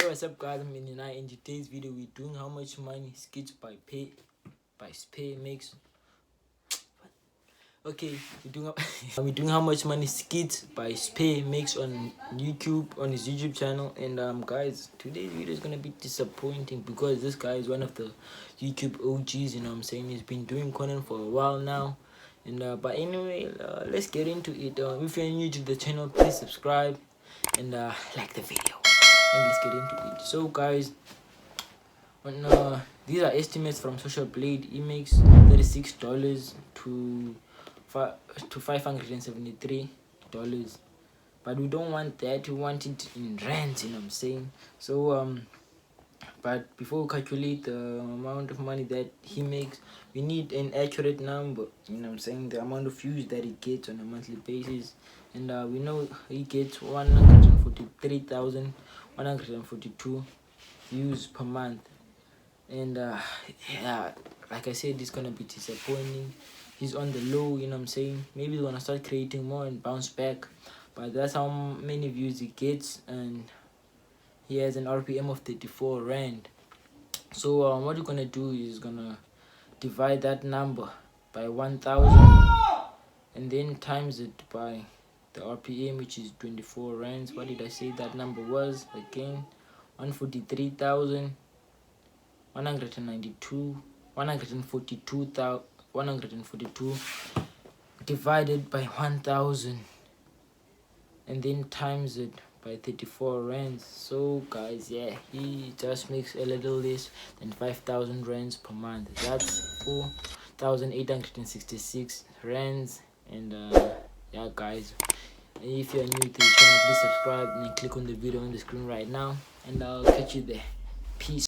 What's up guys, I'm in today's video we're doing how much money Skits by sphe makes. Okay, we're doing how much money Skits by sphe makes on YouTube, on his YouTube channel. And guys, today's video is gonna be disappointing because this guy is one of the YouTube OGs, you know what I'm saying. He's been doing content for a while now. But anyway, let's get into it. If you're new to the channel, please subscribe and like the video, and let's get into it. So guys, these are estimates from Social Blade. He makes $36 to $573, but we don't want that. We want it in rands, you know what I'm saying. So but before we calculate the amount of money that he makes, we need an accurate number, you know what I'm saying, the amount of views that he gets on a monthly basis. And we know he gets 143,142 views per month. And yeah, like I said, it's gonna be disappointing. He's on the low, you know what I'm saying. Maybe he's gonna start creating more and bounce back, but that's how many views he gets. And he has an RPM of 34 rand. So what you're gonna do is gonna divide that number by 1000 and then times it by the RPM, which is 24 rands. What did I say that number was again? 142 divided by 1000 and then times it by 34 rands. So guys, yeah, he just makes a little less than 5,000 rands per month. That's 4,866 rands. And yeah guys, if you're new to the channel, please subscribe and click on the video on the screen right now, and I'll catch you there. Peace.